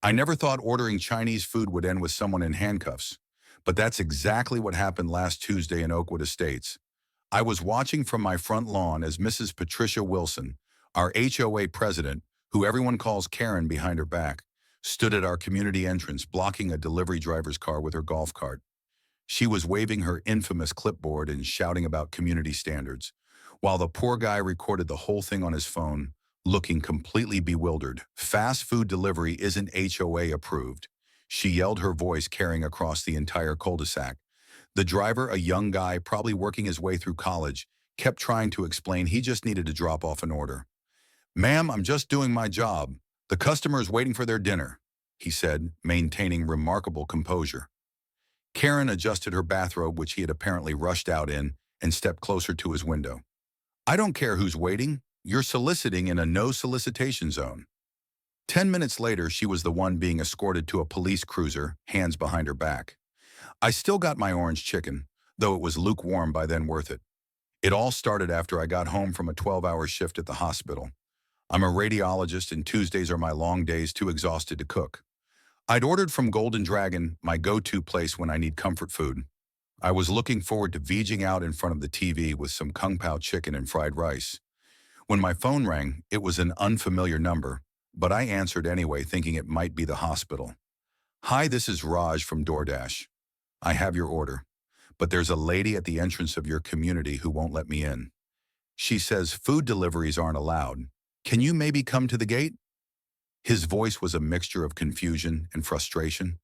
I never thought ordering Chinese food would end with someone in handcuffs, but that's exactly what happened last Tuesday in Oakwood Estates. I was watching from my front lawn as Mrs. Patricia Wilson, our HOA president, who everyone calls Karen behind her back, stood at our community entrance blocking a delivery driver's car with her golf cart. She was waving her infamous clipboard and shouting about community standards, while the poor guy recorded the whole thing on his phone, looking completely bewildered. Fast food delivery isn't HOA approved, she yelled, her voice carrying across the entire cul-de-sac. The driver, a young guy probably working his way through college, kept trying to explain he just needed to drop off an order. "Ma'am, I'm just doing my job. The customer is waiting for their dinner," he said, maintaining remarkable composure. Karen adjusted her bathrobe, which he had apparently rushed out in, and stepped closer to his window. "I don't care who's waiting. You're soliciting in a no solicitation zone." 10 minutes later, she was the one being escorted to a police cruiser, hands behind her back. I still got my orange chicken, though it was lukewarm by then worth it. It all started after I got home from a 12-hour shift at the hospital. I'm a radiologist and Tuesdays are my long days, too exhausted to cook. I'd ordered from Golden Dragon, my go-to place when I need comfort food. I was looking forward to vegging out in front of the TV with some kung pao chicken and fried rice. When my phone rang, it was an unfamiliar number, but I answered anyway, thinking it might be the hospital. "Hi, this is Raj from DoorDash. I have your order, but there's a lady at the entrance of your community who won't let me in. She says food deliveries aren't allowed. Can you maybe come to the gate?" His voice was a mixture of confusion and frustration.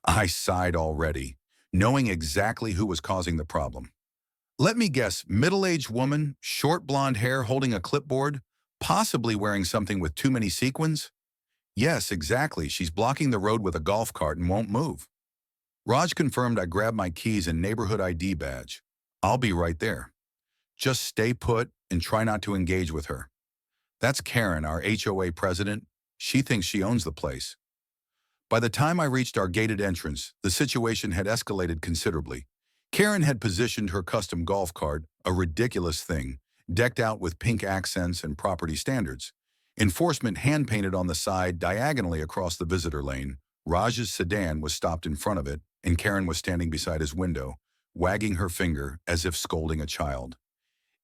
I sighed already, knowing exactly who was causing the problem. "Let me guess, middle-aged woman, short blonde hair, holding a clipboard, possibly wearing something with too many sequins?" "Yes, exactly. She's blocking the road with a golf cart and won't move." Raj confirmed. I grabbed my keys and neighborhood ID badge. "I'll be right there. Just stay put and try not to engage with her." That's Karen, our HOA president. She thinks she owns the place. By the time I reached our gated entrance, the situation had escalated considerably. Karen had positioned her custom golf cart, a ridiculous thing, decked out with pink accents and property standards. Enforcement hand-painted on the side diagonally across the visitor lane. Raj's sedan was stopped in front of it, and Karen was standing beside his window, wagging her finger as if scolding a child.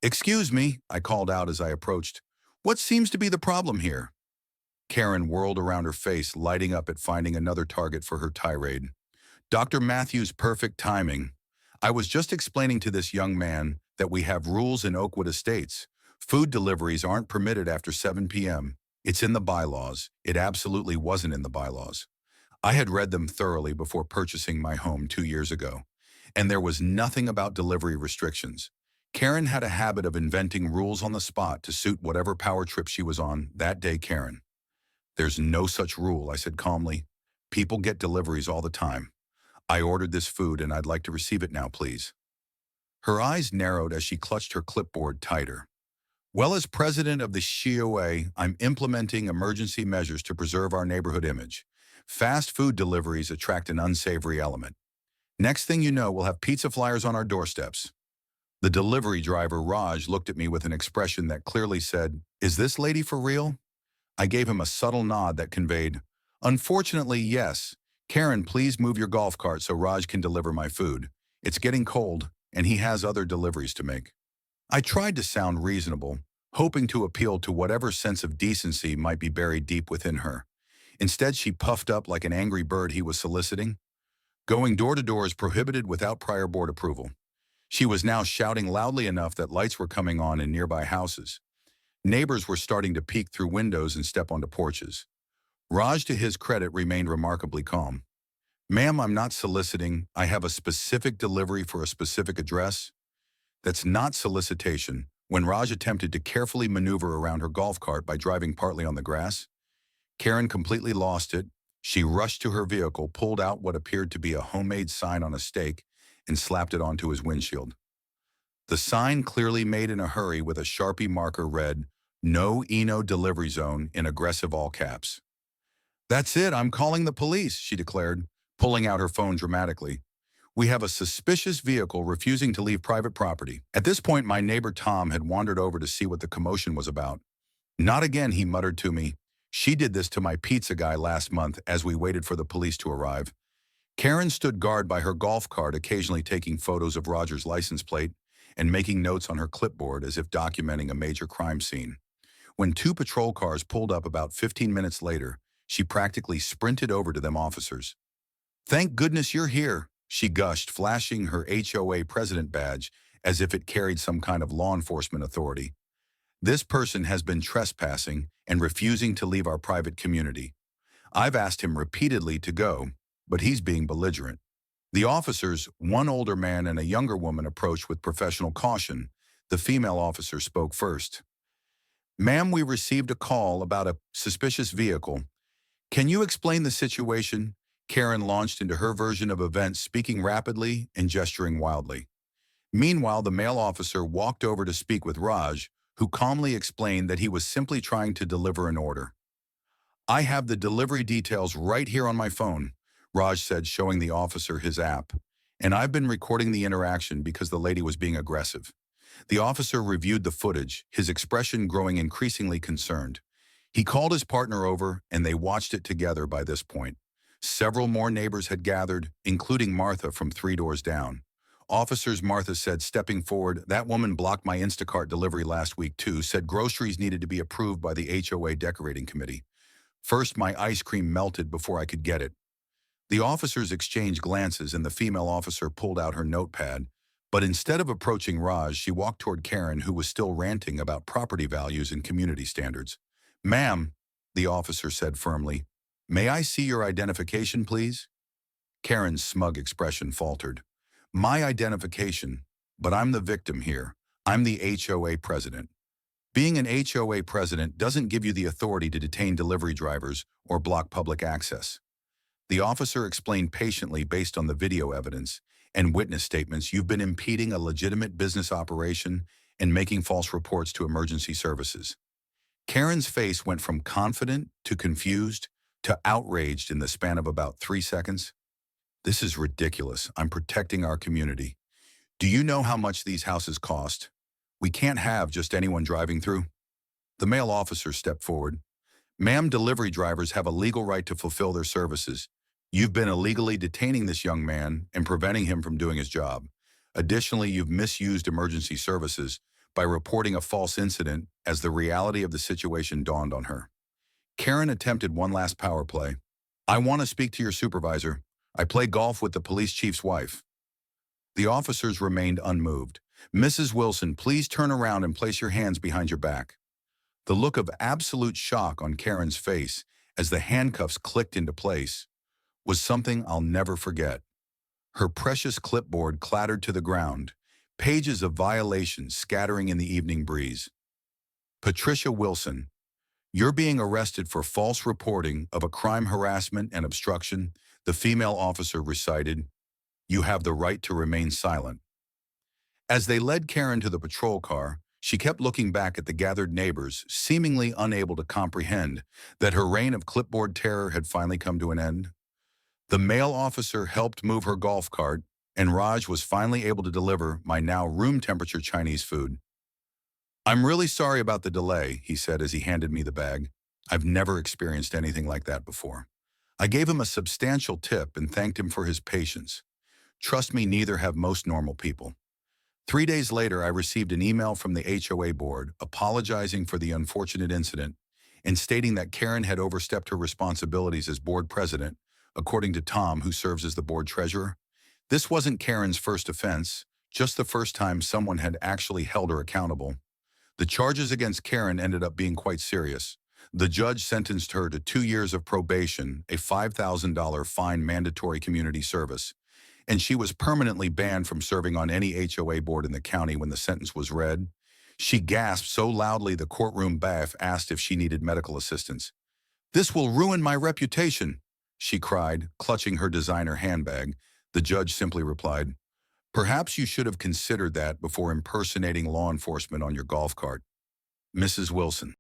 "Excuse me," I called out as I approached. "What seems to be the problem here?" Karen whirled around, her face lighting up at finding another target for her tirade. "Dr. Matthews' perfect timing. I was just explaining to this young man that we have rules in Oakwood Estates. Food deliveries aren't permitted after 7 p.m. It's in the bylaws. It absolutely wasn't in the bylaws. I had read them thoroughly before purchasing my home 2 years ago, and there was nothing about delivery restrictions. Karen had a habit of inventing rules on the spot to suit whatever power trip she was on that day. Karen, there's no such rule," I said calmly. "People get deliveries all the time. I ordered this food and I'd like to receive it now, please." Her eyes narrowed as she clutched her clipboard tighter. "Well, as president of the HOA, I'm implementing emergency measures to preserve our neighborhood image. Fast food deliveries attract an unsavory element. Next thing you know, we'll have pizza flyers on our doorsteps." The delivery driver, Raj, looked at me with an expression that clearly said, "Is this lady for real?" I gave him a subtle nod that conveyed, "Unfortunately, yes. Karen, please move your golf cart so Raj can deliver my food. It's getting cold, and he has other deliveries to make." I tried to sound reasonable, hoping to appeal to whatever sense of decency might be buried deep within her. Instead, she puffed up like an angry bird he was soliciting. "Going door to door is prohibited without prior board approval." She was now shouting loudly enough that lights were coming on in nearby houses. Neighbors were starting to peek through windows and step onto porches. Raj, to his credit, remained remarkably calm. "Ma'am, I'm not soliciting. I have a specific delivery for a specific address." "That's not solicitation." When Raj attempted to carefully maneuver around her golf cart by driving partly on the grass, Karen completely lost it. She rushed to her vehicle, pulled out what appeared to be a homemade sign on a stake, and slapped it onto his windshield. The sign, clearly made in a hurry with a Sharpie marker, read, "No Eno Delivery Zone," in aggressive all caps. "That's it, I'm calling the police," she declared, pulling out her phone dramatically. "We have a suspicious vehicle refusing to leave private property." At this point, my neighbor Tom had wandered over to see what the commotion was about. "Not again," he muttered to me. She did this to my pizza guy last month as we waited for the police to arrive. Karen stood guard by her golf cart, occasionally taking photos of Roger's license plate and making notes on her clipboard as if documenting a major crime scene. When two patrol cars pulled up about 15 minutes later, she practically sprinted over to them officers. "Thank goodness you're here," she gushed, flashing her HOA president badge as if it carried some kind of law enforcement authority. "This person has been trespassing and refusing to leave our private community. I've asked him repeatedly to go, but he's being belligerent." The officers, one older man and a younger woman, approached with professional caution. The female officer spoke first. "Ma'am, we received a call about a suspicious vehicle. Can you explain the situation?" Karen launched into her version of events, speaking rapidly and gesturing wildly. Meanwhile, the male officer walked over to speak with Raj, who calmly explained that he was simply trying to deliver an order. "I have the delivery details right here on my phone," Raj said, showing the officer his app. "And I've been recording the interaction because the lady was being aggressive." The officer reviewed the footage, his expression growing increasingly concerned. He called his partner over, and they watched it together. By this point, several more neighbors had gathered, including Martha from 3 doors down. "Officers," Martha said, stepping forward, "that woman blocked my Instacart delivery last week too, said groceries needed to be approved by the HOA decorating committee. First, my ice cream melted before I could get it." The officers exchanged glances, and the female officer pulled out her notepad. But instead of approaching Raj, she walked toward Karen, who was still ranting about property values and community standards. "Ma'am," the officer said firmly, "may I see your identification, please?" Karen's smug expression faltered. "My identification? But I'm the victim here. I'm the HOA president. Being an HOA president doesn't give you the authority to detain delivery drivers or block public access." The officer explained patiently, "Based on the video evidence and witness statements, you've been impeding a legitimate business operation and making false reports to emergency services." Karen's face went from confident to confused to outraged in the span of about 3 seconds. "This is ridiculous. I'm protecting our community. Do you know how much these houses cost? We can't have just anyone driving through." The male officer stepped forward. "Ma'am, delivery drivers have a legal right to fulfill their services. You've been illegally detaining this young man and preventing him from doing his job. Additionally, you've misused emergency services by reporting a false incident as the reality of the situation dawned on her." Karen attempted one last power play. "I want to speak to your supervisor. I play golf with the police chief's wife." The officers remained unmoved. "Mrs. Wilson, please turn around and place your hands behind your back." The look of absolute shock on Karen's face as the handcuffs clicked into place was something I'll never forget. Her precious clipboard clattered to the ground, pages of violations scattering in the evening breeze. "Patricia Wilson, you're being arrested for false reporting of a crime, harassment, and obstruction," the female officer recited. "You have the right to remain silent." As they led Karen to the patrol car, she kept looking back at the gathered neighbors, seemingly unable to comprehend that her reign of clipboard terror had finally come to an end. The male officer helped move her golf cart, and Raj was finally able to deliver my now room-temperature Chinese food. "I'm really sorry about the delay," he said as he handed me the bag. "I've never experienced anything like that before." I gave him a substantial tip and thanked him for his patience. Trust me, neither have most normal people. 3 days later, I received an email from the HOA board apologizing for the unfortunate incident and stating that Karen had overstepped her responsibilities as board president, according to Tom, who serves as the board treasurer. This wasn't Karen's first offense, just the first time someone had actually held her accountable. The charges against Karen ended up being quite serious. The judge sentenced her to 2 years of probation, a $5,000 fine, mandatory community service, and she was permanently banned from serving on any HOA board in the county. When the sentence was read, she gasped so loudly the courtroom staff asked if she needed medical assistance. "This will ruin my reputation," she cried, clutching her designer handbag. The judge simply replied, "Perhaps you should have considered that before impersonating law enforcement on your golf cart, Mrs. Wilson."